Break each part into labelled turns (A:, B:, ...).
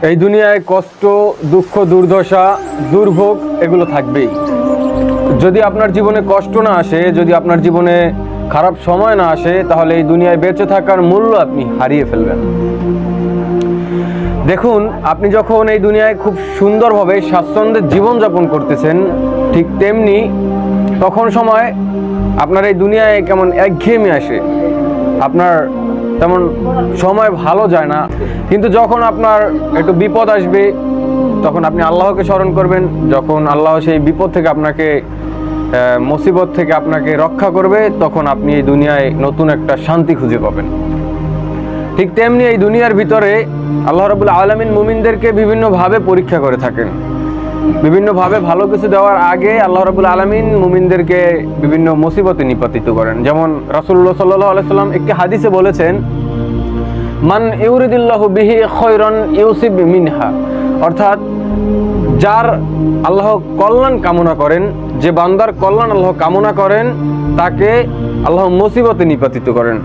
A: এই দুনিয়ায় কষ্ট, দুঃখ, দুর্দশা, দুর্ভোগ এগুলো থাকবেই। যদি আপনার জীবনে কষ্ট না আসে, যদি আপনার জীবনে খারাপ সময় না আসে, তাহলে এই দুনিয়ায় বেঁচে থাকার মূল্য আপনি হারিয়ে ফেলবেন। দেখুন, আপনি যখন এই দুনিয়ায় খুব সুন্দরভাবে স্বাচ্ছন্দ্যে জীবনযাপন করতেছেন, ঠিক তেমনি তখন সময় আপনার এই দুনিয়ায় কেমন একঘেয়েমি আসে, আপনার তেমন সময় ভালো যায় না। কিন্তু যখন আপনার একটু বিপদ আসবে, তখন আপনি আল্লাহকে স্মরণ করবেন। যখন আল্লাহ সেই বিপদ থেকে আপনাকে, মুসিবত থেকে আপনাকে রক্ষা করবে, তখন আপনি এই দুনিয়ায় নতুন একটা শান্তি খুঁজে পাবেন। ঠিক তেমনি এই দুনিয়ার ভিতরে আল্লাহ রাব্বুল আলামিন মুমিনদেরকে বিভিন্নভাবে পরীক্ষা করে থাকেন। বিভিন্নভাবে ভালো কিছু দেওয়ার আগে আল্লাহ রাব্বুল আলামিন মুমিনদেরকে বিভিন্ন মুসিবতে নিপাতিত করেন। যেমন রাসূলুল্লাহ সাল্লাল্লাহু আলাইহি সাল্লাম একটি হাদিসে বলেছেন, মান ইউরিদিল্লাহু বিহি খায়রান ইউসিব মিনহা, অর্থাৎ যার আল্লাহ কল্যাণ কামনা করেন, যে বান্দার কল্যাণ আল্লাহ কামনা করেন, তাকে আল্লাহ মুসিবতে নিপাতিত করেন।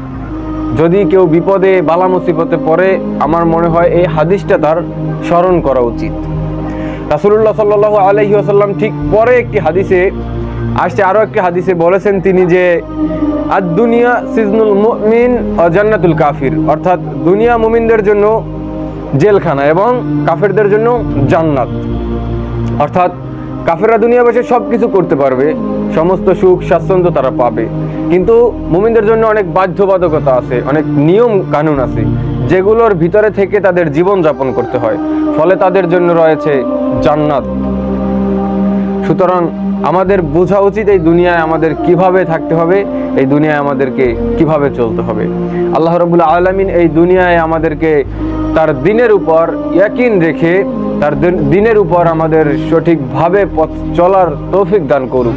A: যদি কেউ বিপদে বালা মুসিবতে পড়ে, আমার মনে হয় এই হাদিসটা তার স্মরণ করা উচিত। রাসূলুল্লাহ সাল্লাল্লাহু আলাইহি ওয়াসাল্লাম ঠিক পরে একটি হাদিসে আসছে, আরও একটি হাদিসে বলেছেন তিনি যে আদ দুনিয়া সিজনুল মুমিন ওয়া জান্নাতুল কাফির, অর্থাৎ দুনিয়া মুমিনদের জন্য জেলখানা এবং কাফেরদের জন্য জান্নাত। অর্থাৎ কাফেররা দুনিয়া বসে সব কিছু করতে পারবে, সমস্ত সুখ স্বাচ্ছন্দ্য তারা পাবে, কিন্তু মুমিনদের জন্য অনেক বাধ্যবাধকতা আছে, অনেক নিয়ম কানুন আছে, যেগুলোর ভিতরে থেকে তাদের জীবন যাপন করতে হয়। ফলে তাদের জন্য রয়েছে জান্নাত। সুতরাং আমাদের বোঝা উচিত এই দুনিয়ায় আমাদের কিভাবে থাকতে হবে, এই দুনিয়ায় আমাদেরকে কিভাবে চলতে হবে। আল্লাহ রাব্বুল আলামিন এই দুনিয়ায় আমাদেরকে তার দ্বীনের উপর ইয়াকিন রেখে তার দ্বীনের উপর আমাদের সঠিকভাবে পথ চলার তৌফিক দান করুন।